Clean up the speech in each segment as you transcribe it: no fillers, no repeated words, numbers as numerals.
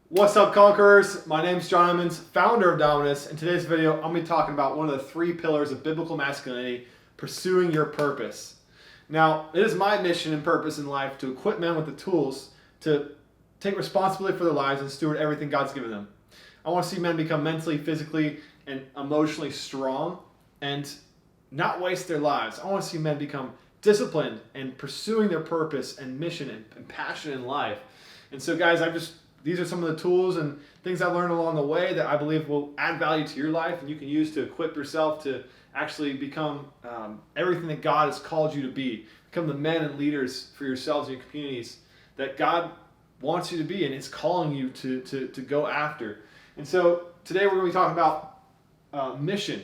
What's up, Conquerors? My name's John Emmons, founder of Dominus. In today's video, I'm going to be talking about one of the 3 pillars of biblical masculinity, pursuing your purpose. Now, it is my mission and purpose in life to equip men with the tools to take responsibility for their lives and steward everything God's given them. I want to see men become mentally, physically, and emotionally strong and not waste their lives. I want to see men become disciplined and pursuing their purpose and mission and passion in life. And so, guys, these are some of the tools and things I've learned along the way that I believe will add value to your life and you can use to equip yourself to actually become everything that God has called you to be. Become the men and leaders for yourselves and your communities that God wants you to be and is calling you to go after. And so today we're going to be talking about mission.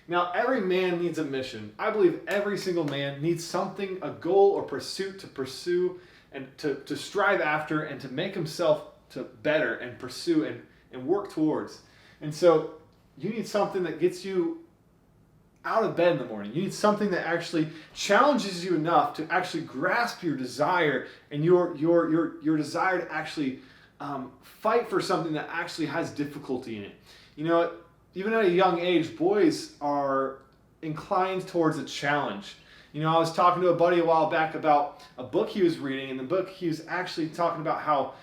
Now, every man needs a mission. I believe every single man needs something, a goal or pursuit to pursue and to strive after and to make himself to better and pursue and work towards. And so you need something that gets you out of bed in the morning. You need something that actually challenges you enough to actually grasp your desire and your desire to actually fight for something that actually has difficulty in it. You know, even at a young age, boys are inclined towards a challenge. You know, I was talking to a buddy a while back about a book he was reading. In the book, he was actually talking about how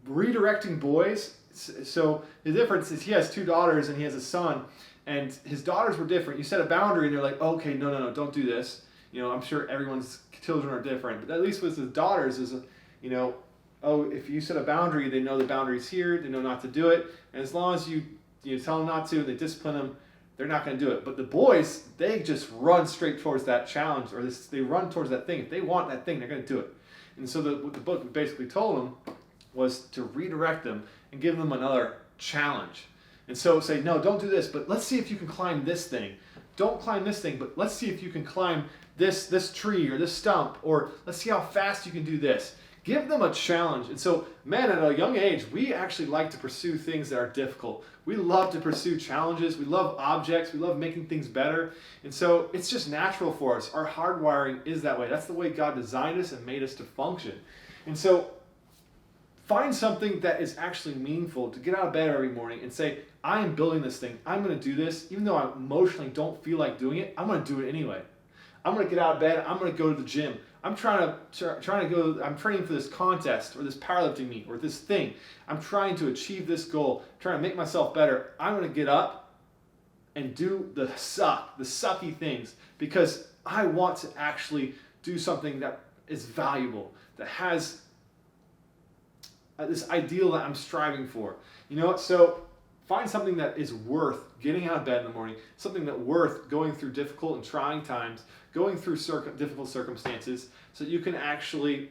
redirecting boys. So the difference is he has 2 daughters and he has a son, and his daughters were different. You set a boundary and they're like, okay, no, don't do this. You know, I'm sure everyone's children are different, but at least with his daughters is, if you set a boundary, they know the boundary's here, they know not to do it, and as long as you tell them not to, they discipline them, they're not going to do it. But the boys, they just run straight towards that challenge, or they run towards that thing. If they want that thing, they're going to do it. And so what the book basically told them was to redirect them and give them another challenge. And so say, no, don't do this, but let's see if you can climb this thing. Don't climb this thing, but let's see if you can climb this tree or this stump, or let's see how fast you can do this. Give them a challenge. And so, men, at a young age, we actually like to pursue things that are difficult. We love to pursue challenges. We love objects. We love making things better. And so it's just natural for us. Our hardwiring is that way. That's the way God designed us and made us to function. And so find something that is actually meaningful to get out of bed every morning and say, I am building this thing. I'm going to do this. Even though I emotionally don't feel like doing it, I'm going to do it anyway. I'm going to get out of bed. I'm going to go to the gym. I'm trying to go. I'm training for this contest or this powerlifting meet or this thing. I'm trying to achieve this goal. I'm trying to make myself better. I'm going to get up and do the sucky things because I want to actually do something that is valuable, that has this ideal that I'm striving for. You know what? So find something that is worth getting out of bed in the morning, something that worth going through difficult and trying times, going through difficult circumstances so you can actually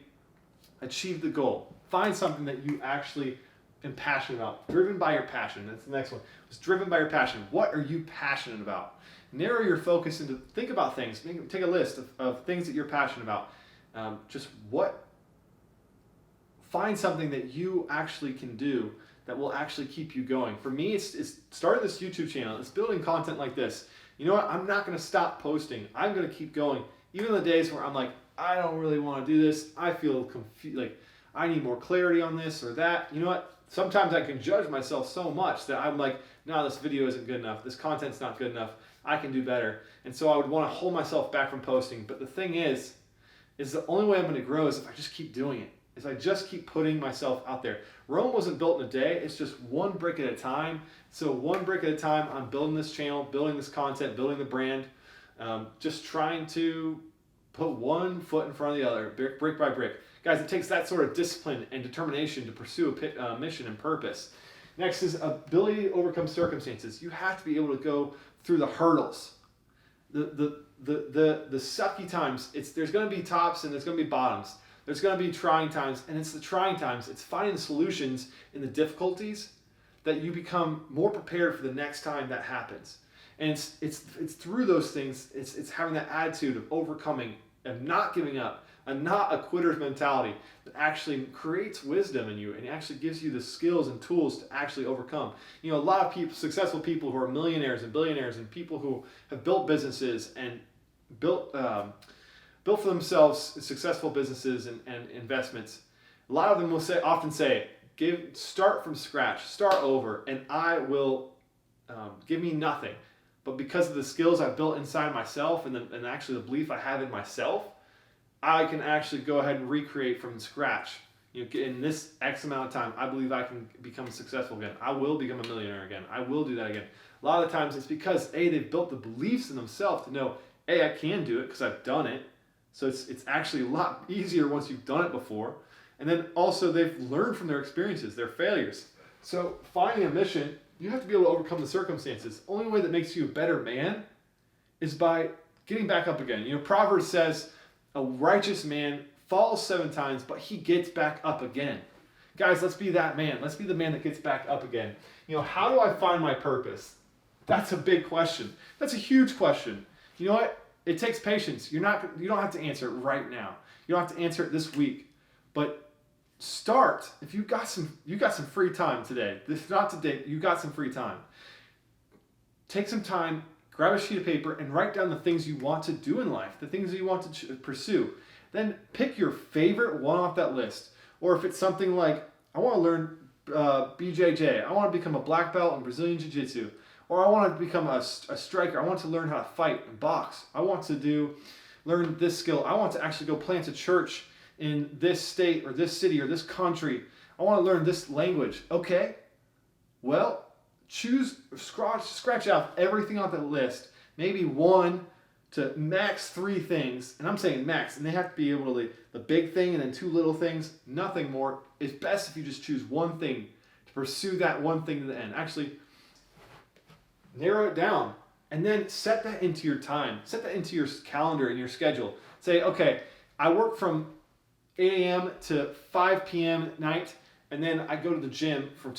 achieve the goal. Find something that you actually am passionate about, driven by your passion. That's the next one. It's driven by your passion. What are you passionate about? Narrow your focus into, think about things. Take a list of things that you're passionate about. Find something that you actually can do that will actually keep you going. For me, it's starting this YouTube channel. It's building content like this. You know what? I'm not going to stop posting. I'm going to keep going. Even the days where I'm like, I don't really want to do this. I feel confused. Like, I need more clarity on this or that. You know what? Sometimes I can judge myself so much that I'm like, no, this video isn't good enough. This content's not good enough. I can do better. And so I would want to hold myself back from posting. But the thing is the only way I'm going to grow is if I just keep doing it. Is I just keep putting myself out there. Rome wasn't built in a day. It's just one brick at a time. So one brick at a time, I'm building this channel, building this content, building the brand, just trying to put one foot in front of the other, brick by brick. Guys, it takes that sort of discipline and determination to pursue a mission and purpose. Next is ability to overcome circumstances. You have to be able to go through the hurdles. The sucky times, there's going to be tops and there's going to be bottoms. There's going to be trying times, and it's the trying times. It's finding the solutions in the difficulties that you become more prepared for the next time that happens. And it's through those things, it's having that attitude of overcoming and not giving up, and not a quitter's mentality that actually creates wisdom in you and actually gives you the skills and tools to actually overcome. You know, a lot of people, successful people who are millionaires and billionaires and people who have built businesses and built for themselves successful businesses and investments, a lot of them will often say, start from scratch, start over, and I will give me nothing. But because of the skills I've built inside myself and actually the belief I have in myself, I can actually go ahead and recreate from scratch. In this X amount of time, I believe I can become successful again. I will become a millionaire again. I will do that again. A lot of the times it's because they've built the beliefs in themselves to know, I can do it because I've done it. So it's actually a lot easier once you've done it before. And then also they've learned from their experiences, their failures. So finding a mission, you have to be able to overcome the circumstances. The only way that makes you a better man is by getting back up again. Proverbs says, a righteous man falls 7 times, but he gets back up again. Guys, let's be that man. Let's be the man that gets back up again. How do I find my purpose? That's a big question. That's a huge question. You know what? It takes patience. You don't have to answer it right now. You don't have to answer it this week. But start. If you got some free time today. If not today, you got some free time. Take some time, grab a sheet of paper, and write down the things you want to do in life, the things that you want to pursue. Then pick your favorite one off that list. Or if it's something like, I want to learn BJJ. I want to become a black belt in Brazilian Jiu-Jitsu. Or I want to become a striker. I want to learn how to fight and box. I want to learn this skill. I want to actually go plant a church in this state or this city or this country. I want to learn this language. Okay, well, scratch out everything on the list. Maybe 1 to max 3 things. And I'm saying max. And they have to be able to, the big thing and then 2 little things, nothing more. It's best if you just choose one thing to pursue that one thing to the end. Actually, narrow it down and then set that into your time. Set that into your calendar and your schedule. Say, okay, I work from 8 a.m. to 5 p.m. at night, and then I go to the gym from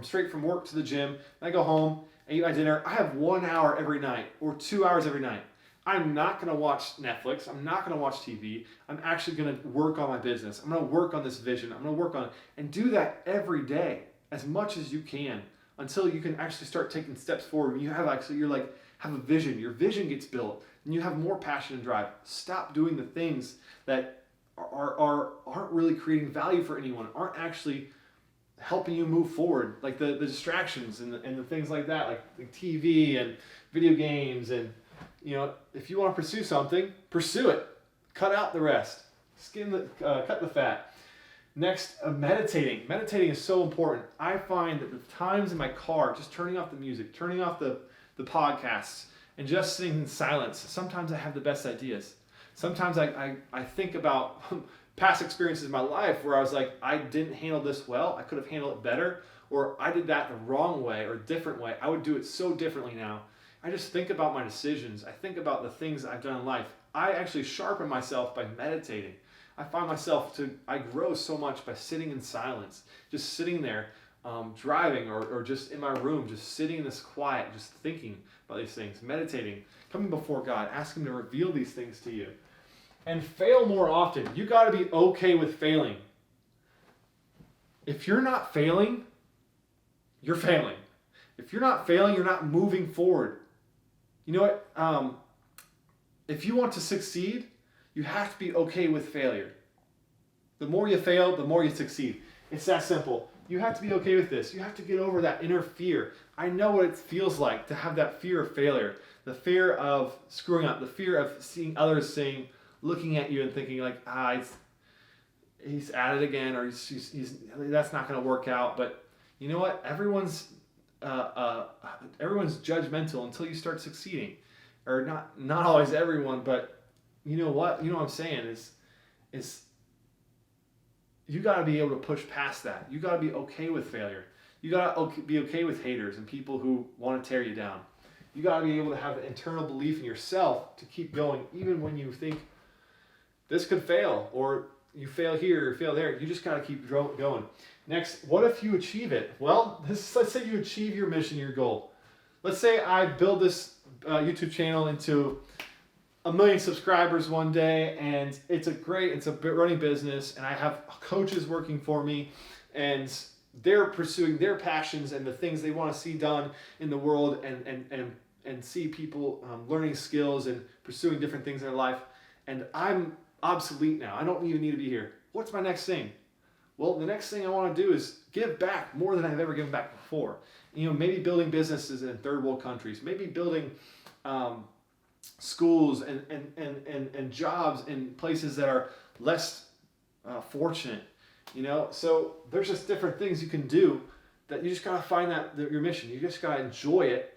straight from work to the gym. I go home, I eat my dinner. I have 1 hour every night or 2 hours every night. I'm not going to watch Netflix. I'm not going to watch TV. I'm actually going to work on my business. I'm going to work on this vision. I'm going to work on it and do that every day as much as you can, until you can actually start taking steps forward. And you have a vision. Your vision gets built, and you have more passion and drive. Stop doing the things that aren't really creating value for anyone, aren't actually helping you move forward, like the distractions and the things like that, like TV and video games. And if you want to pursue something, pursue it. Cut out the rest. Cut the fat. Next, meditating. Meditating is so important. I find that the times in my car, just turning off the music, turning off the podcasts, and just sitting in silence, sometimes I have the best ideas. Sometimes I think about past experiences in my life where I was like, I didn't handle this well, I could have handled it better, or I did that the wrong way or a different way. I would do it so differently now. I just think about my decisions. I think about the things I've done in life. I actually sharpen myself by meditating. I find I grow so much by sitting in silence, just sitting there, driving or just in my room, just sitting in this quiet, just thinking about these things, meditating, coming before God, asking Him to reveal these things to you. And fail more often. You got to be okay with failing. If you're not failing, you're failing. If you're not failing, you're not moving forward. You know what? If you want to succeed, you have to be okay with failure. The more you fail, the more you succeed. It's that simple. You have to be okay with this. You have to get over that inner fear. I know what it feels like to have that fear of failure, the fear of screwing up, the fear of seeing others looking at you and thinking like, he's at it again, or he's that's not going to work out. But you know what? Everyone's judgmental until you start succeeding, or not always everyone, but you know what? You know what I'm saying is you got to be able to push past that. You got to be okay with failure. You got to be okay with haters and people who want to tear you down. You got to be able to have the internal belief in yourself to keep going, even when you think this could fail, or you fail here or fail there. You just got to keep going. Next, what if you achieve it? Well, let's say you achieve your mission, your goal. Let's say I build this YouTube channel into 1 million subscribers one day, and it's a running business, and I have coaches working for me, and they're pursuing their passions and the things they want to see done in the world, and see people learning skills and pursuing different things in their life. And I'm obsolete now. I don't even need to be here. What's my next thing? Well, the next thing I want to do is give back more than I've ever given back before. Maybe building businesses in third world countries, maybe building schools and jobs in places that are less fortunate. So there's just different things you can do that you just got to find your mission. You just got to enjoy it.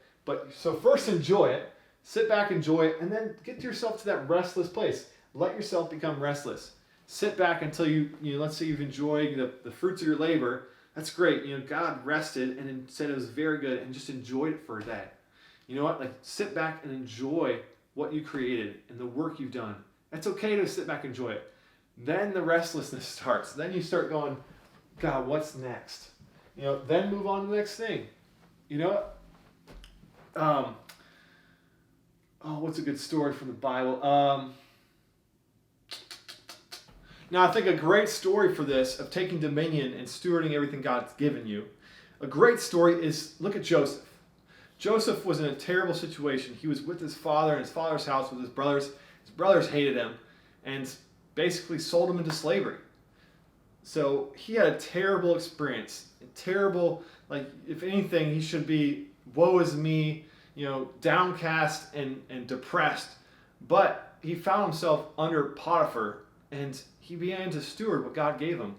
So first enjoy it, sit back, enjoy it, and then get yourself to that restless place. Let yourself become restless. Sit back until let's say you've enjoyed the fruits of your labor. That's great. God rested and said it was very good and just enjoyed it for a day. You know what? Like, sit back and enjoy what you created and the work you've done. It's okay to sit back and enjoy it. Then the restlessness starts. Then you start going, God, what's next? Then move on to the next thing. What's a good story from the Bible? Now, I think a great story for this, of taking dominion and stewarding everything God's given you, a great story is, look at Joseph. Joseph was in a terrible situation. He was with his father in his father's house with his brothers. His brothers hated him and basically sold him into slavery. So he had a terrible experience. If anything, he should be, woe is me, downcast and depressed. But he found himself under Potiphar, and he began to steward what God gave him.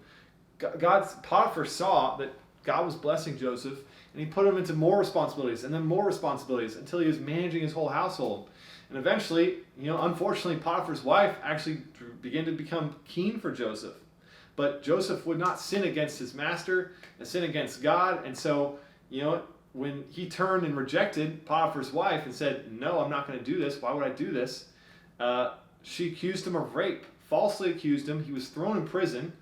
Potiphar saw that God was blessing Joseph, and he put him into more responsibilities and then more responsibilities until he was managing his whole household. And eventually, unfortunately, Potiphar's wife actually began to become keen for Joseph. But Joseph would not sin against his master and sin against God. And so, when he turned and rejected Potiphar's wife and said, no, I'm not going to do this. Why would I do this? She accused him of rape, falsely accused him. He was thrown in prison.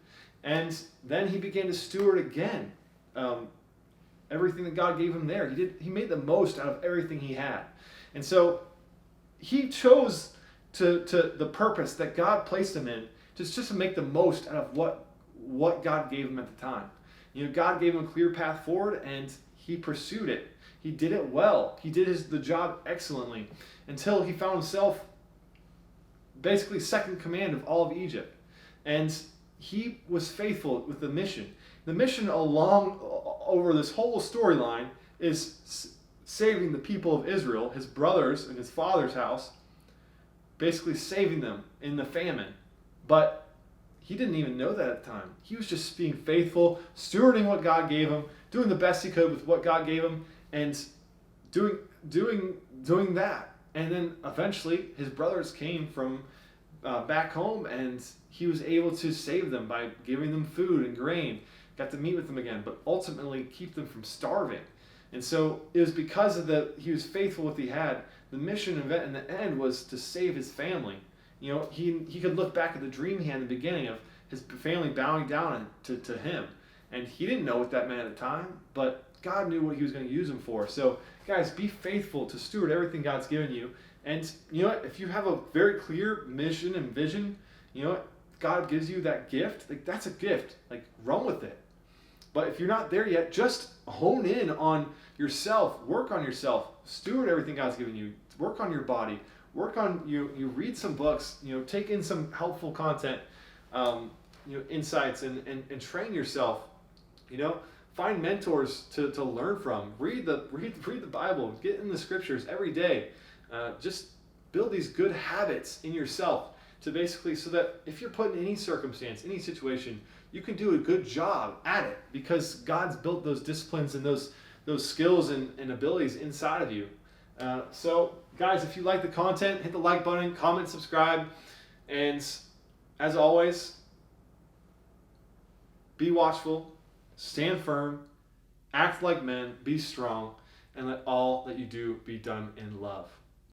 And then he began to steward again everything that God gave him there. He made the most out of everything he had. And so he chose to the purpose that God placed him in, just to make the most out of what God gave him at the time. God gave him a clear path forward, and he pursued it. He did it well. He did the job excellently until he found himself basically second command of all of Egypt. And he was faithful with the mission. The mission over this whole storyline is saving the people of Israel, his brothers and his father's house, basically saving them in the famine. But he didn't even know that at the time. He was just being faithful, stewarding what God gave him, doing the best he could with what God gave him, and doing that. And then eventually his brothers came from back home, and he was able to save them by giving them food and grain, got to meet with them again, but ultimately keep them from starving. And so it was because he was faithful with what he had. The mission event in the end was to save his family. He could look back at the dream he had in the beginning of his family bowing down to him. And he didn't know what that meant at the time, but God knew what he was going to use him for. So, guys, be faithful to steward everything God's given you. And if you have a very clear mission and vision, God gives you that gift, that's a gift. Run with it. But if you're not there yet, just hone in on yourself, work on yourself, steward everything God's given you, work on your body, work on you read some books, take in some helpful content, insights, and train yourself. Find mentors to learn from. Read the Bible, get in the scriptures every day. Just build these good habits in yourself to basically, so that if you're put in any circumstance, any situation, you can do a good job at it because God's built those disciplines and those skills and abilities inside of you. So, guys, if you like the content, hit the like button, comment, subscribe, and as always, be watchful, stand firm, act like men, be strong, and let all that you do be done in love.